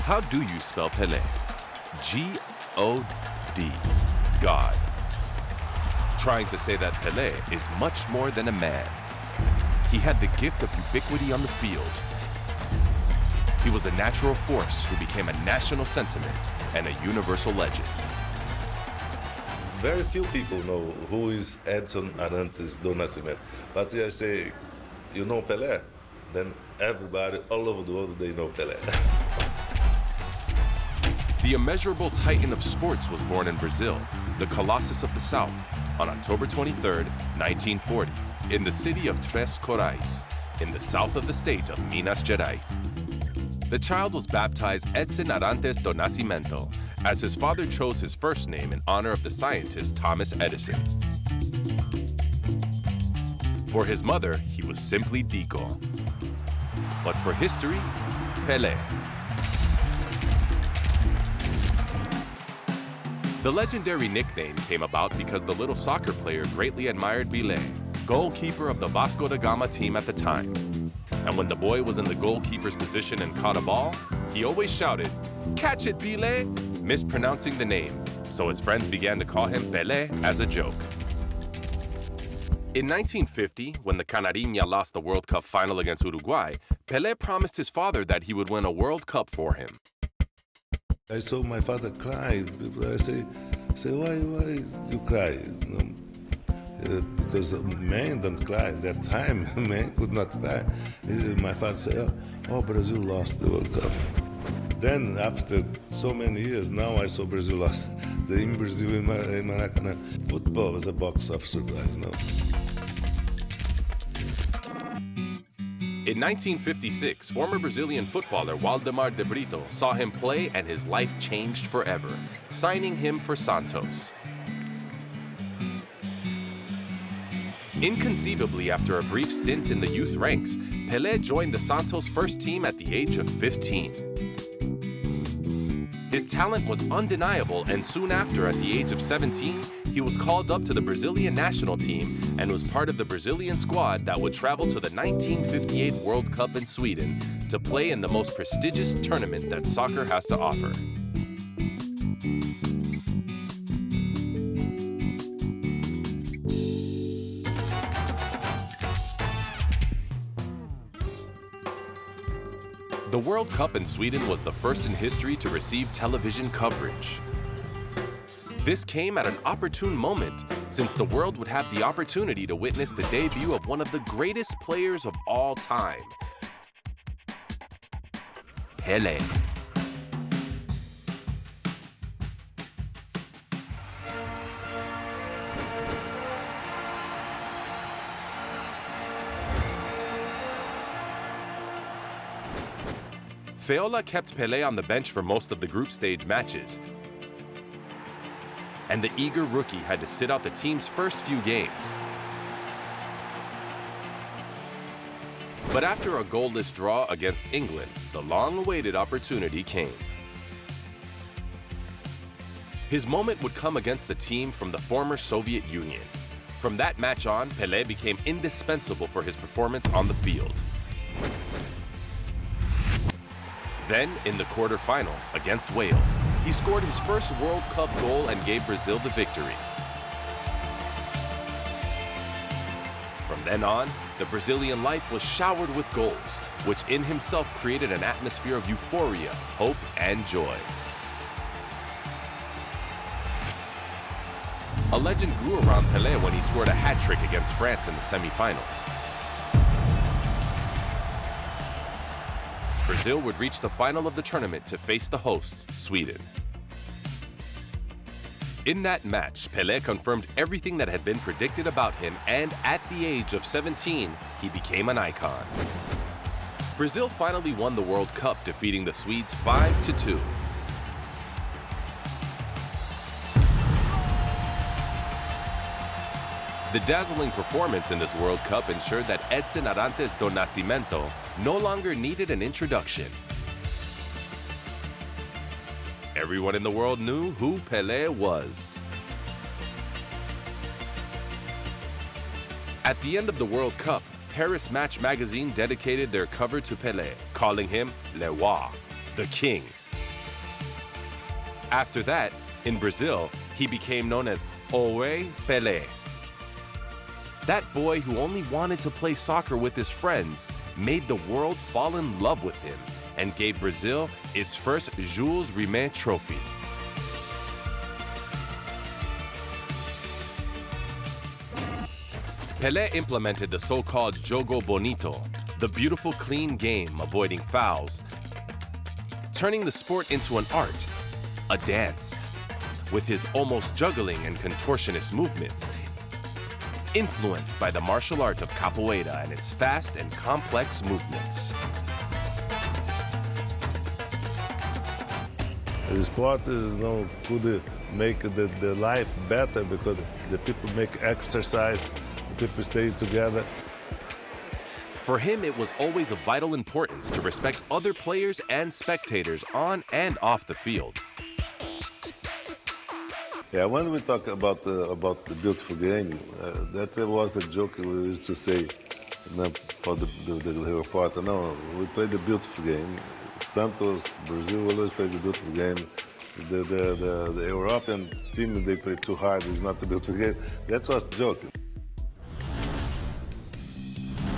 How do you spell Pelé? G-O-D, God. Trying to say that Pelé is much more than a man. He had the gift of ubiquity on the field. He was a natural force who became a national sentiment and a universal legend. Very few people know who is Edson Arantes do Nascimento. But I say, you know Pelé? Then everybody all over the world, they know Pelé. The immeasurable titan of sports was born in Brazil, the Colossus of the South, on October 23, 1940, in the city of Três Coraíes, in the south of the state of Minas Gerais. The child was baptized Edson Arantes do Nascimento, as his father chose his first name in honor of the scientist Thomas Edison. For his mother, he was simply Dico. But for history, Pelé. The legendary nickname came about because the little soccer player greatly admired Pelé, goalkeeper of the Vasco da Gama team at the time. And when the boy was in the goalkeeper's position and caught a ball, he always shouted, "Catch it, Pelé!" mispronouncing the name, so his friends began to call him Pelé as a joke. In 1950, when the Canarinha lost the World Cup final against Uruguay, Pelé promised his father that he would win a World Cup for him. I saw my father cry. I say, why you cry? Because men don't cry. At that time, men could not cry. My father said, oh, Brazil lost the World Cup. Then, after so many years, now I saw Brazil lost. In Brazil, in Maracanã, football was a box of surprise, no? In 1956, former Brazilian footballer Waldemar de Brito saw him play and his life changed forever, signing him for Santos. Inconceivably, after a brief stint in the youth ranks, Pelé joined the Santos first team at the age of 15. His talent was undeniable, and soon after, at the age of 17, he was called up to the Brazilian national team and was part of the Brazilian squad that would travel to the 1958 World Cup in Sweden to play in the most prestigious tournament that soccer has to offer. The World Cup in Sweden was the first in history to receive television coverage. This came at an opportune moment, since the world would have the opportunity to witness the debut of one of the greatest players of all time, Pelé. Favelas kept Pelé on the bench for most of the group stage matches, and the eager rookie had to sit out the team's first few games. But after a goalless draw against England, the long-awaited opportunity came. His moment would come against the team from the former Soviet Union. From that match on, Pelé became indispensable for his performance on the field. Then, in the quarterfinals against Wales, he scored his first World Cup goal and gave Brazil the victory. From then on, the Brazilian life was showered with goals, which in himself created an atmosphere of euphoria, hope, and joy. A legend grew around Pelé when he scored a hat-trick against France in the semifinals. Brazil would reach the final of the tournament to face the hosts, Sweden. In that match, Pelé confirmed everything that had been predicted about him, and at the age of 17, he became an icon. Brazil finally won the World Cup, defeating the Swedes 5-2. The dazzling performance in this World Cup ensured that Edson Arantes do Nascimento no longer needed an introduction. Everyone in the world knew who Pelé was. At the end of the World Cup, Paris Match magazine dedicated their cover to Pelé, calling him Le Roi, the King. After that, in Brazil, he became known as Oe Pelé. That boy who only wanted to play soccer with his friends made the world fall in love with him and gave Brazil its first Jules Rimet trophy. Pelé implemented the so-called Jogo Bonito, the beautiful clean game avoiding fouls, turning the sport into an art, a dance, with his almost juggling and contortionist movements, influenced by the martial art of capoeira and its fast and complex movements. The sport could make the life better because the people make exercise, the people stay together. For him, it was always of vital importance to respect other players and spectators on and off the field. Yeah, when we talk about the beautiful game, that was a joke we used to say for the reporter. No, we played the beautiful game. Santos, Brazil always played the beautiful game. The European team, they play too hard. It's not a beautiful game. That was the joke.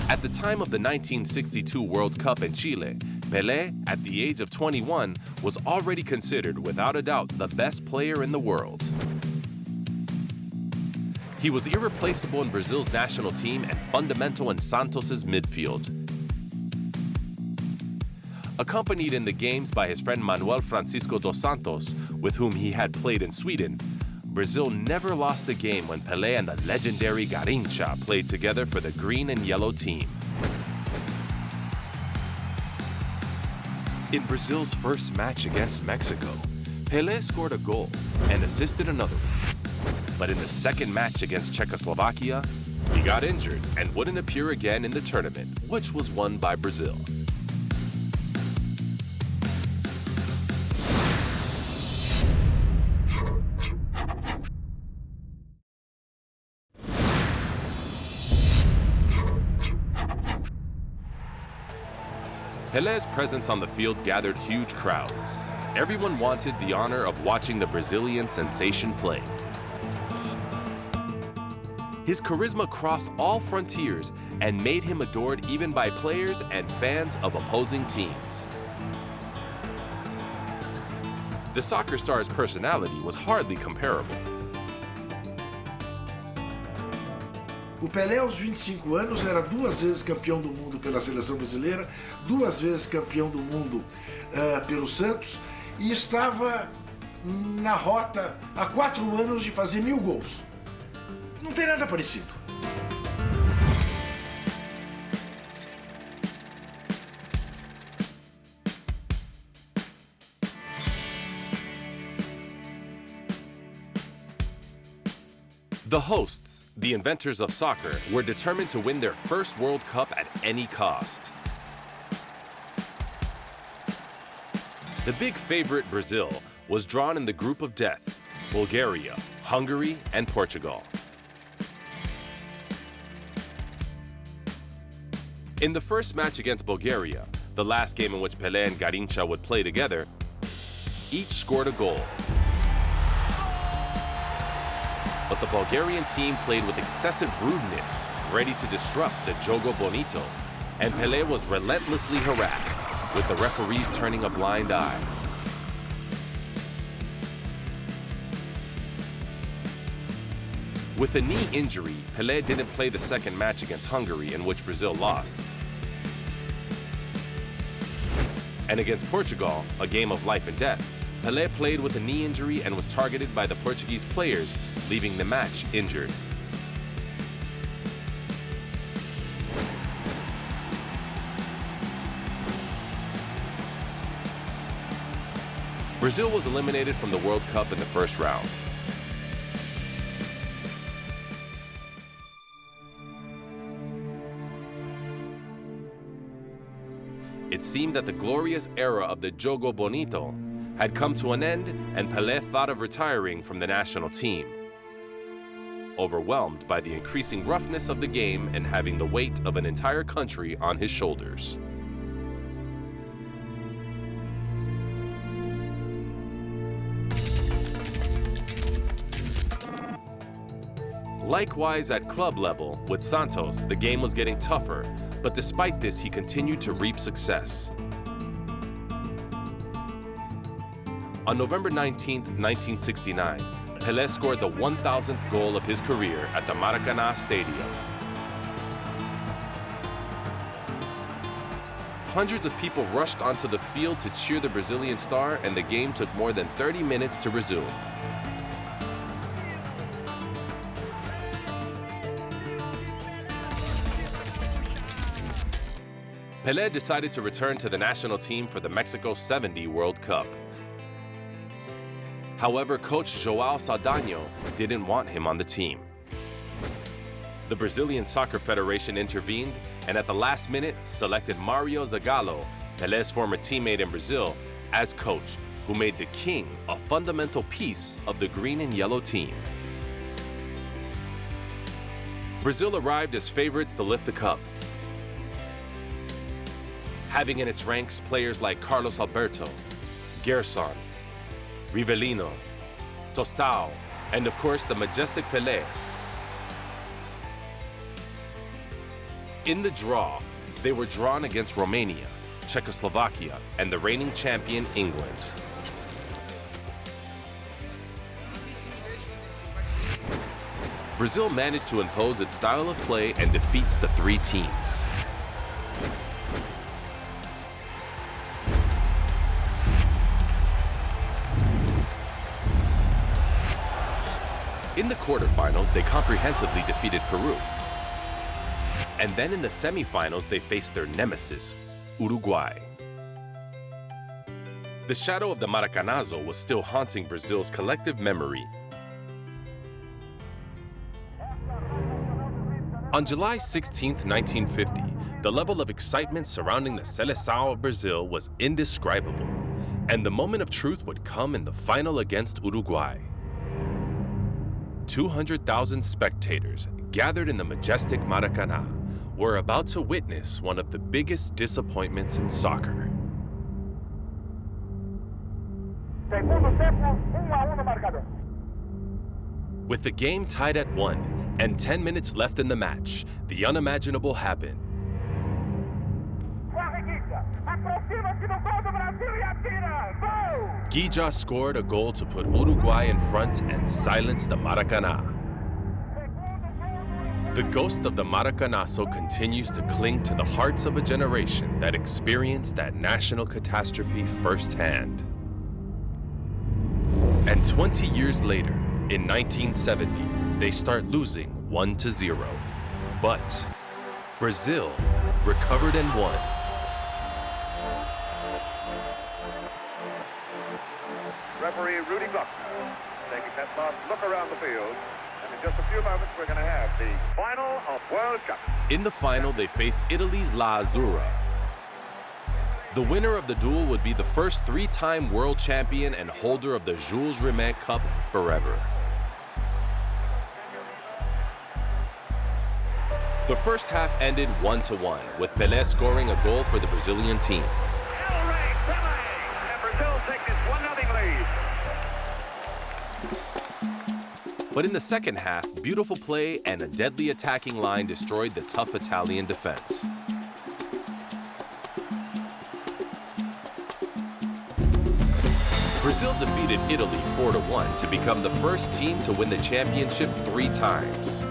At the time of the 1962 World Cup in Chile, Pelé, at the age of 21, was already considered, without a doubt, the best player in the world. He was irreplaceable in Brazil's national team and fundamental in Santos' midfield. Accompanied in the games by his friend Manuel Francisco dos Santos, with whom he had played in Sweden, Brazil never lost a game when Pelé and the legendary Garrincha played together for the green and yellow team. In Brazil's first match against Mexico, Pelé scored a goal and assisted another one. But in the second match against Czechoslovakia, he got injured and wouldn't appear again in the tournament, which was won by Brazil. Pelé's presence on the field gathered huge crowds. Everyone wanted the honor of watching the Brazilian sensation play. His charisma crossed all frontiers and made him adored even by players and fans of opposing teams. The soccer star's personality was hardly comparable. O Pelé, aos 25 anos, era 2 vezes campeão do mundo pela seleção brasileira, 2 vezes campeão do mundo pelo Santos e estava na rota há 4 anos de fazer 1000 gols. Não tem nada parecido. The hosts, the inventors of soccer, were determined to win their first World Cup at any cost. The big favorite, Brazil, was drawn in the group of death: Bulgaria, Hungary, and Portugal. In the first match against Bulgaria, the last game in which Pelé and Garrincha would play together, each scored a goal. But the Bulgarian team played with excessive rudeness, ready to disrupt the Jogo Bonito, and Pelé was relentlessly harassed, with the referees turning a blind eye. With a knee injury, Pelé didn't play the second match against Hungary, in which Brazil lost. And against Portugal, a game of life and death, Pelé played with a knee injury and was targeted by the Portuguese players, leaving the match injured. Brazil was eliminated from the World Cup in the first round. It seemed that the glorious era of the Jogo Bonito had come to an end, and Pelé thought of retiring from the national team, overwhelmed by the increasing roughness of the game and having the weight of an entire country on his shoulders. Likewise, at club level, with Santos, the game was getting tougher, but despite this, he continued to reap success. On November 19, 1969, Pelé scored the 1,000th goal of his career at the Maracanã Stadium. Hundreds of people rushed onto the field to cheer the Brazilian star, and the game took more than 30 minutes to resume. Pelé decided to return to the national team for the Mexico '70 World Cup. However, coach João Saldanha didn't want him on the team. The Brazilian Soccer Federation intervened and at the last minute selected Mario Zagallo, Pelé's former teammate in Brazil, as coach, who made the King a fundamental piece of the green and yellow team. Brazil arrived as favorites to lift the cup, having in its ranks players like Carlos Alberto, Gerson, Rivellino, Tostão, and of course the majestic Pelé. In the draw, they were drawn against Romania, Czechoslovakia, and the reigning champion England. Brazil managed to impose its style of play and defeats the three teams. In the quarterfinals, they comprehensively defeated Peru. And then in the semifinals, they faced their nemesis, Uruguay. The shadow of the Maracanazo was still haunting Brazil's collective memory. On July 16, 1950, the level of excitement surrounding the Seleção of Brazil was indescribable, and the moment of truth would come in the final against Uruguay. 200,000 spectators gathered in the majestic Maracanã were about to witness one of the biggest disappointments in soccer. With the game tied at 1 and 10 minutes left in the match, the unimaginable happened. Ginga scored a goal to put Uruguay in front and silence the Maracanã. The ghost of the Maracanazo continues to cling to the hearts of a generation that experienced that national catastrophe firsthand. And 20 years later, in 1970, they start losing 1-0. But Brazil recovered and won. Referee Rudy Buckner taking that last look around the field. And in just a few moments, we're going to have the final of World Cup. In the final, they faced Italy's La Azzurra. The winner of the duel would be the first three-time world champion and holder of the Jules Rimet Cup forever. The first half ended 1-1, with Pelé scoring a goal for the Brazilian team. But in the second half, beautiful play and a deadly attacking line destroyed the tough Italian defense. Brazil defeated Italy 4-1 to become the first team to win the championship 3 times.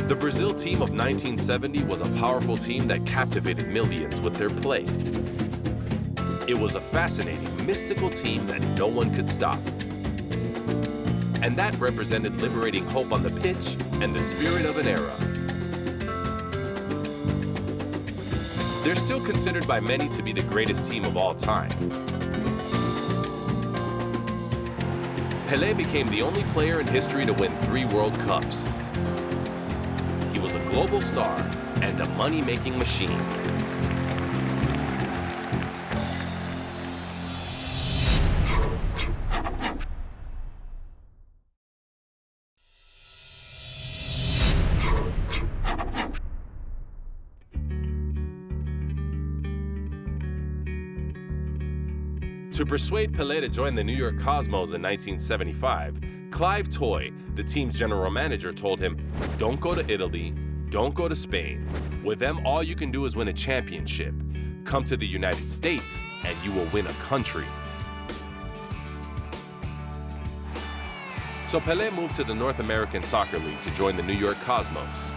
The Brazil team of 1970 was a powerful team that captivated millions with their play. It was a fascinating, mystical team that no one could stop. And that represented liberating hope on the pitch and the spirit of an era. They're still considered by many to be the greatest team of all time. Pelé became the only player in history to win 3 World Cups. He was a global star and a money-making machine. To persuade Pelé to join the New York Cosmos in 1975, Clive Toye, the team's general manager, told him, "Don't go to Italy, don't go to Spain. With them, all you can do is win a championship. Come to the United States and you will win a country." So Pelé moved to the North American Soccer League to join the New York Cosmos.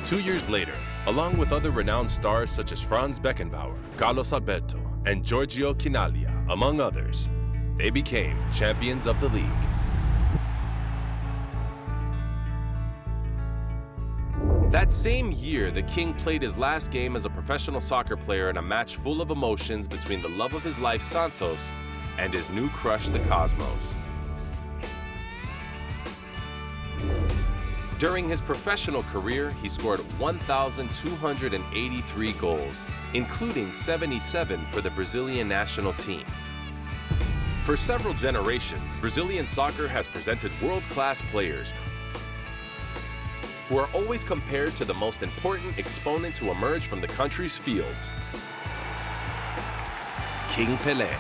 Two years later, along with other renowned stars such as Franz Beckenbauer, Carlos Alberto, and Giorgio Chinaglia, among others, they became champions of the league. That same year, the King played his last game as a professional soccer player in a match full of emotions between the love of his life, Santos, and his new crush, the Cosmos. During his professional career, he scored 1,283 goals, including 77 for the Brazilian national team. For several generations, Brazilian soccer has presented world-class players who are always compared to the most important exponent to emerge from the country's fields, King Pelé.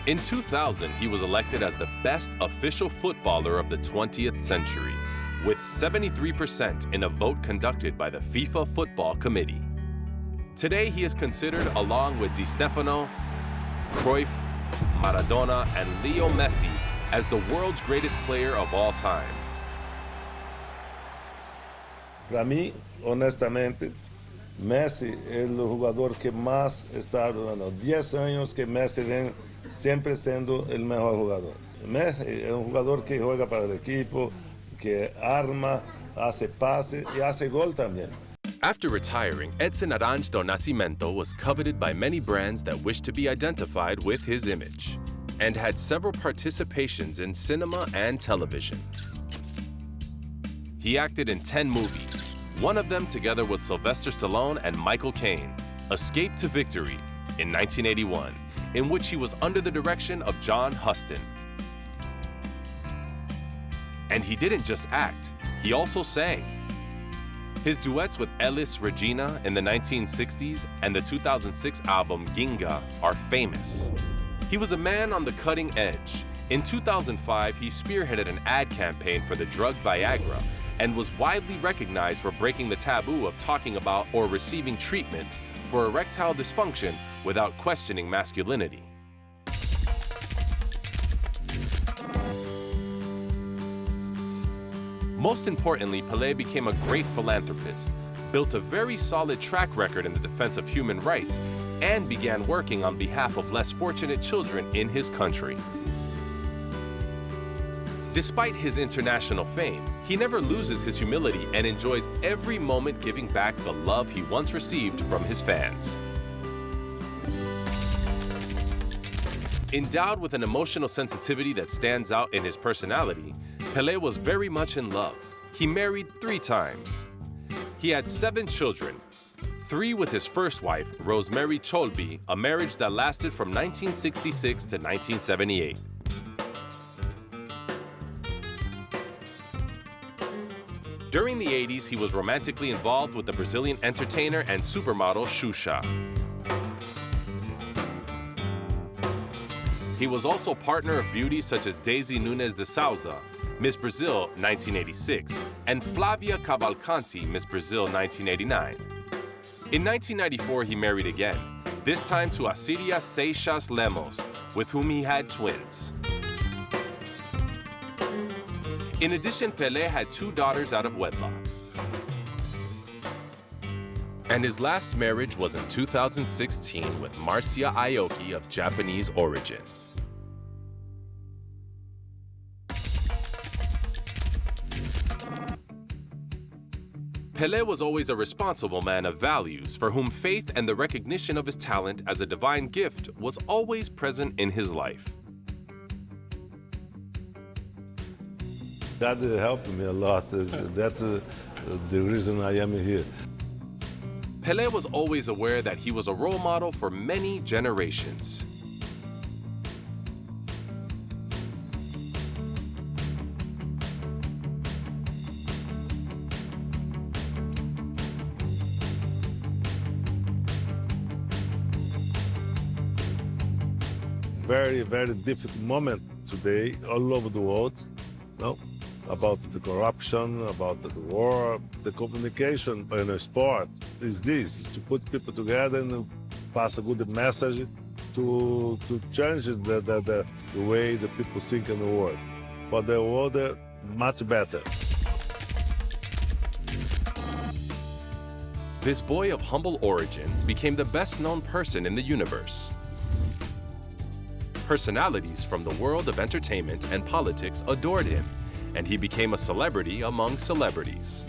In 2000, he was elected as the best official footballer of the 20th century, with 73% in a vote conducted by the FIFA Football Committee. Today, he is considered, along with Di Stefano, Cruyff, Maradona, and Leo Messi, as the world's greatest player of all time. Para mí, honestamente, Messi es el jugador que más está durando. 10 años que Messi ven siempre siendo el mejor jugador. Messi es un jugador que juega para el equipo, que arma, hace pase y hace gol también. After retiring, Edson Arantes do Nascimento was coveted by many brands that wished to be identified with his image, and had several participations in cinema and television. He acted in 10 movies, one of them together with Sylvester Stallone and Michael Caine, Escape to Victory, in 1981, in which he was under the direction of John Huston. And he didn't just act, he also sang. His duets with Elis Regina in the 1960s and the 2006 album Ginga are famous. He was a man on the cutting edge. In 2005, he spearheaded an ad campaign for the drug Viagra and was widely recognized for breaking the taboo of talking about or receiving treatment for erectile dysfunction without questioning masculinity. Most importantly, Pelé became a great philanthropist, built a very solid track record in the defense of human rights, and began working on behalf of less fortunate children in his country. Despite his international fame, he never loses his humility and enjoys every moment giving back the love he once received from his fans. Endowed with an emotional sensitivity that stands out in his personality, Pelé was very much in love. He married 3 times. He had 7 children, 3 with his first wife, Rosemary Cholbi, a marriage that lasted from 1966 to 1978. During the 80s, he was romantically involved with the Brazilian entertainer and supermodel Xuxa. He was also partner of beauties such as Daisy Nunes de Souza, Miss Brazil 1986, and Flavia Cavalcanti, Miss Brazil 1989. In 1994, he married again, this time to Asiria Seixas Lemos, with whom he had twins. In addition, Pelé had 2 daughters out of wedlock. And his last marriage was in 2016 with Marcia Aoki of Japanese origin. Pelé was always a responsible man of values for whom faith and the recognition of his talent as a divine gift was always present in his life. God helped me a lot. That's the reason I am here. Pelé was always aware that he was a role model for many generations. very, very difficult moment today all over the world, no? About the corruption, about the war. The communication in a sport is this, is to put people together and pass a good message to change the way the people think in the world. For the world, much better. This boy of humble origins became the best-known person in the universe. Personalities from the world of entertainment and politics adored him, and he became a celebrity among celebrities.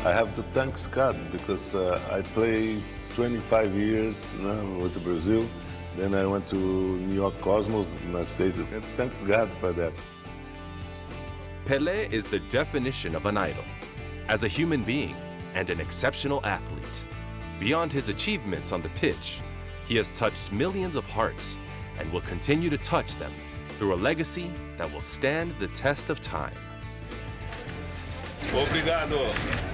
I have to thank God because I played 25 years with Brazil. Then I went to New York Cosmos and I stayed. And thanks God for that. Pelé is the definition of an idol, as a human being and an exceptional athlete. Beyond his achievements on the pitch, he has touched millions of hearts and will continue to touch them through a legacy that will stand the test of time. Obrigado.